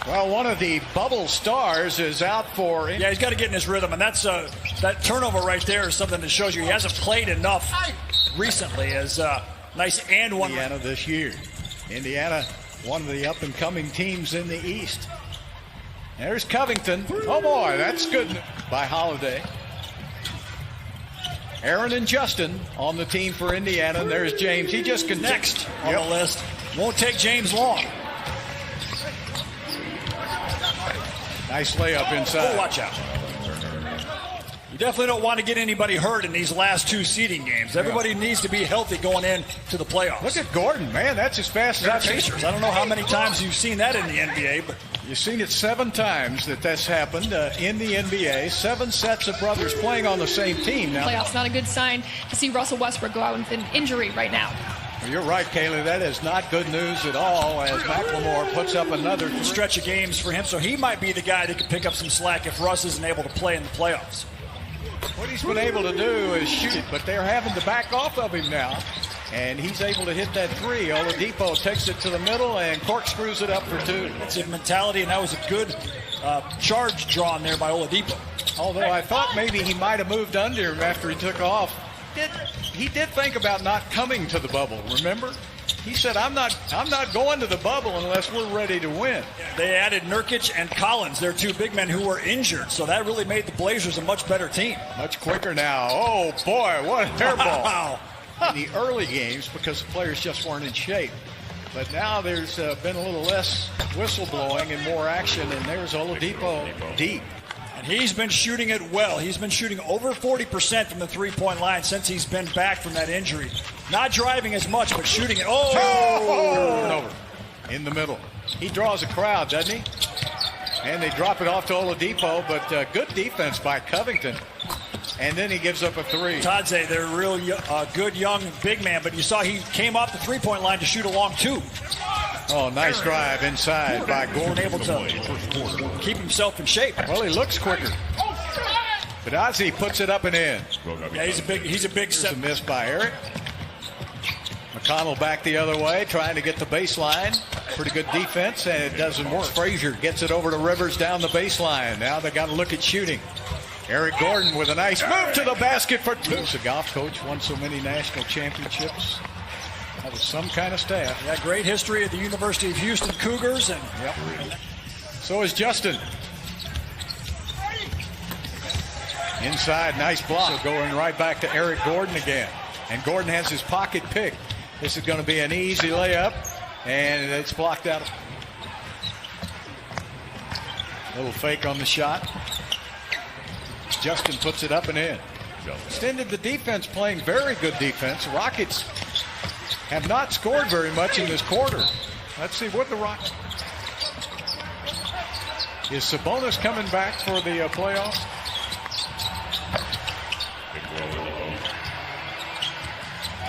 Well, one of the bubble stars is out for... Yeah, he's got to get in his rhythm, and that's that turnover right there is something that shows you he hasn't played enough recently. As nice and one. Indiana this year. Indiana, one of the up-and-coming teams in the East. There's Covington. Oh, boy, that's good by Holiday. Aaron and Justin on the team for Indiana. And there's James. He just next on the list. Won't take James long. Nice layup inside. Oh, watch out. You definitely don't want to get anybody hurt in these last two seeding games. Everybody needs to be healthy going into the playoffs. Look at Gordon, man. That's as fast as I've seen. I don't know how many times you've seen that in the NBA, but you've seen it 7 times that's happened in the NBA. 7 sets of brothers playing on the same team now. Playoffs not a good sign to see Russell Westbrook go out with an injury right now. Well, you're right, Kaylee. That is not good news at all as McLemore puts up another stretch of games for him. So he might be the guy that could pick up some slack if Russ isn't able to play in the playoffs. What he's been able to do is shoot it, but they're having to back off of him now. And he's able to hit that 3. Oladipo takes it to the middle and corkscrews it up for 2. It's a mentality, and that was a good charge drawn there by Oladipo. Although I thought maybe he might have moved under him after he took off. He did think about not coming to the bubble, remember? He said, I'm not going to the bubble unless we're ready to win. They added Nurkic and Collins, their 2 big men who were injured, so that really made the Blazers a much better team. Much quicker now. Oh, boy, what a air ball. Wow. In the early games because the players just weren't in shape. But now there's been a little less whistle blowing and more action, and there's Oladipo deep. And he's been shooting it well. He's been shooting over 40% from the three-point line since he's been back from that injury. Not driving as much, but shooting it. Over in the middle. He draws a crowd, doesn't he? And they drop it off to Oladipo, but good defense by Covington. And then he gives up a 3. Tadze, they're real good young big man, but you saw he came off the three-point line to shoot a long 2. Oh, nice drive inside by Gordon. Able to keep himself in shape. Well, he looks quicker. But Ozzy puts it up and in. Yeah, he's a big set. A miss by Eric. McConnell back the other way, trying to get the baseline. Pretty good defense, and it doesn't work. Frazier gets it over to Rivers down the baseline. Now they got to look at shooting. Eric Gordon with a nice move to the basket for 2. He's a golf coach, won so many national championships. That was some kind of staff. Yeah, great history at the University of Houston Cougars. And so is Justin. Inside, nice block. So going right back to Eric Gordon again. And Gordon has his pocket pick. This is going to be an easy layup, and it's blocked out. Little fake on the shot. Justin puts it up and in. Extended the defense, playing very good defense. Rockets have not scored very much in this quarter. Let's see what the Rockets. Is Sabonis coming back for the playoffs?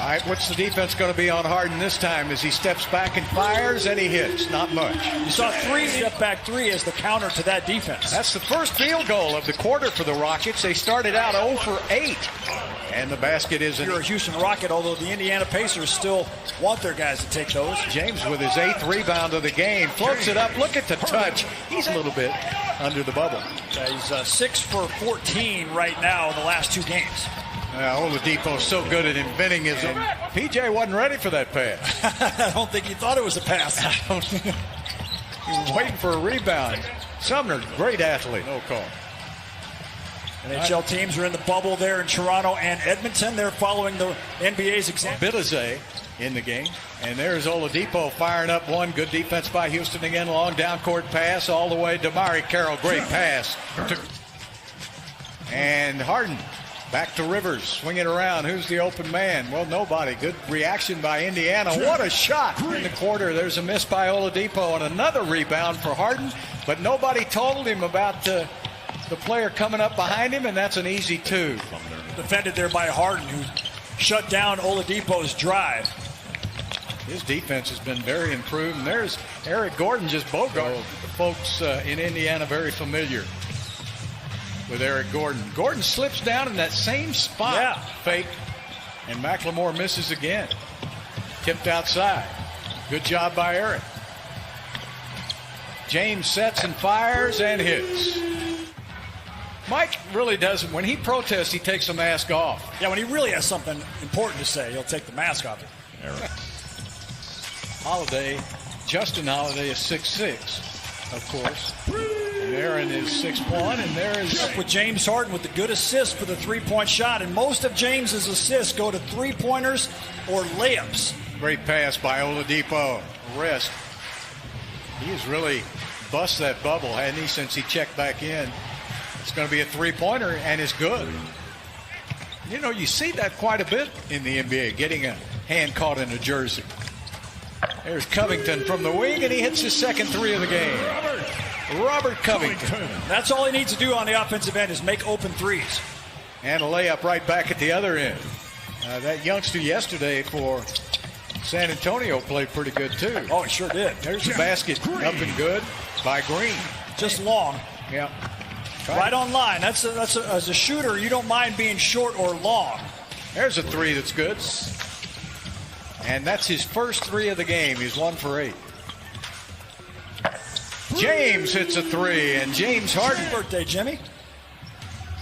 All right, what's the defense going to be on Harden this time as he steps back and fires and he hits? Not much. You saw 3 step-back 3 as the counter to that defense. That's the first field goal of the quarter for the Rockets. They started out 0 for 8. And the basket is in. You're a Houston Rocket, although the Indiana Pacers still want their guys to take those. James with his 8th rebound of the game. Floats it up. Look at the touch. He's a little bit under the bubble. Yeah, he's 6 for 14 right now in the last 2 games. Oladipo's so good at inventing his own. PJ wasn't ready for that pass. I don't think he thought it was a pass. He was waiting for a rebound. Sumner, great athlete. No call. NHL teams are in the bubble there in Toronto and Edmonton. They're following the NBA's example. Bitadze in the game. And there's Oladipo firing up one. Good defense by Houston again. Long down court pass all the way to Damari Carroll. Great pass. And Harden. Back to Rivers, swing it around. Who's the open man? Well, nobody. Good reaction by Indiana. What a shot in the quarter. There's a miss by Oladipo and another rebound for Harden. But nobody told him about the player coming up behind him, and that's an easy 2. Defended there by Harden, who shut down Oladipo's drive. His defense has been very improved. And there's Eric Gordon just bogart. The folks in Indiana very familiar with Eric Gordon. Gordon slips down in that same spot. Yeah. Fake. And McLemore misses again. Tipped outside. Good job by Eric. James sets and fires and hits. Mike really doesn't. When he protests, he takes the mask off. Yeah, when he really has something important to say, he'll take the mask off. Holiday, Justin Holiday is 6'6", of course. And Aaron is 6'1", and there is... With James Harden with the good assist for the three-point shot, and most of James's assists go to three-pointers or layups. Great pass by Oladipo. Wrist. He has really bust that bubble, hadn't he, since he checked back in. It's going to be a three-pointer, and it's good. You know, you see that quite a bit in the NBA, getting a hand caught in a jersey. There's Covington from the wing, and he hits his second three of the game. Robert Covington. That's all he needs to do on the offensive end is make open threes. And a layup right back at the other end. That youngster yesterday for San Antonio played pretty good, too. Oh, he sure did. There's a basket up and good by Green. Just long. Yeah. Right on line. That's as a shooter, you don't mind being short or long. There's a three that's good. And that's his first three of the game. He's 1 for 8. James hits a three, and James Harden. Happy birthday, Jimmy.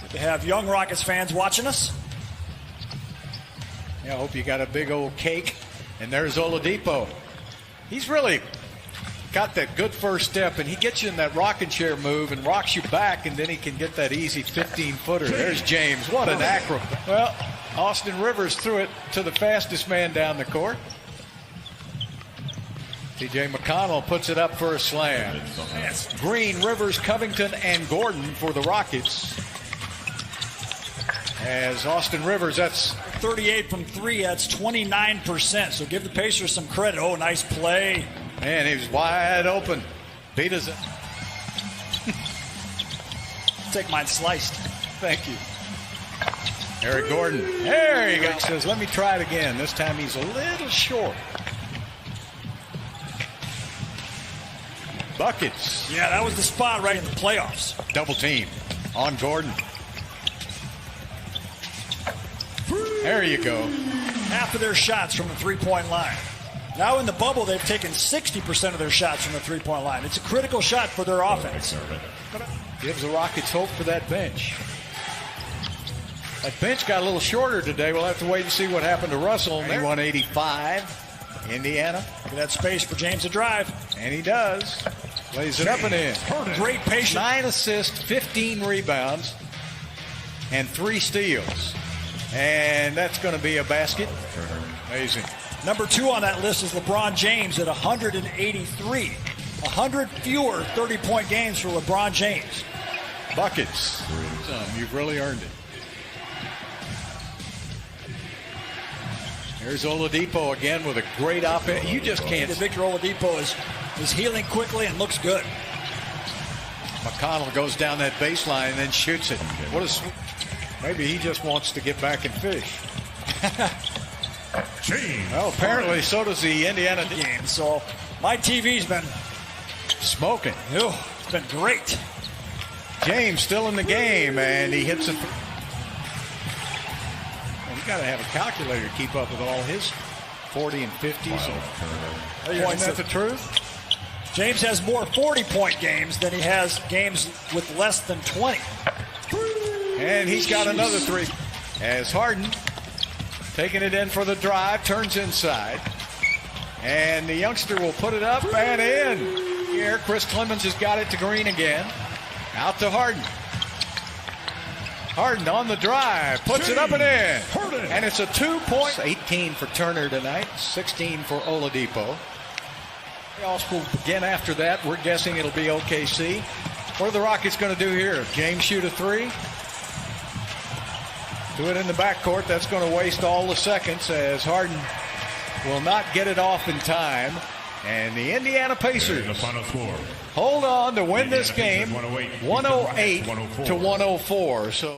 Good to have young Rockets fans watching us. Yeah, I hope you got a big old cake. And there's Oladipo. He's really got that good first step, and he gets you in that rocking chair move and rocks you back, and then he can get that easy 15-footer. There's James. What an acrobat. Well, Austin Rivers threw it to the fastest man down the court. T.J. McConnell puts it up for a slam. Green, Rivers, Covington, and Gordon for the Rockets. As Austin Rivers, that's 38 from 3, that's 29%. So give the Pacers some credit. Oh, nice play. Man, he was wide open. Beat us. Take mine sliced. Thank you. Eric Gordon. There he goes. Says, let me try it again. This time he's a little short. Buckets. Yeah, that was the spot right in the playoffs. Double team on Gordon. There you go. Half of their shots from the three-point line. Now in the bubble, they've taken 60% of their shots from the three-point line. It's a critical shot for their offense. Gives the Rockets hope for that bench. That bench got a little shorter today. We'll have to wait and see what happened to Russell. 185, Indiana. Look at that space for James to drive. And he does. Lays it up and in. Great patience. 9 assists, 15 rebounds, and 3 steals. And that's going to be a basket. Amazing. Number 2 on that list is LeBron James at 183. 100 fewer 30-point games for LeBron James. Buckets. You've really earned it. Here's Oladipo again with a great offense. You just can't. Victor Oladipo is healing quickly and looks good. McConnell goes down that baseline and then shoots it. What a maybe he just wants to get back and fish. Well, apparently so does the Indiana game. So my TV's been smoking. Oh, it's been great. James still in the game, and he hits it. Well, you got to have a calculator to keep up with all his 40 and 50s. Isn't that the truth? James has more 40-point games than he has games with less than 20. And he's got another 3. As Harden taking it in for the drive, turns inside. And the youngster will put it up and in. Here, Chris Clemens has got it to Green again. Out to Harden. Harden on the drive, puts it up and in. And it's a 2-point. 18 for Turner tonight, 16 for Oladipo. Playoffs will begin after that. We're guessing it'll be OKC. What are the Rockets going to do here? James shoot a 3? Do it in the backcourt. That's going to waste all the seconds as Harden will not get it off in time. And the Indiana Pacers hold on to win this game 108 to 104. So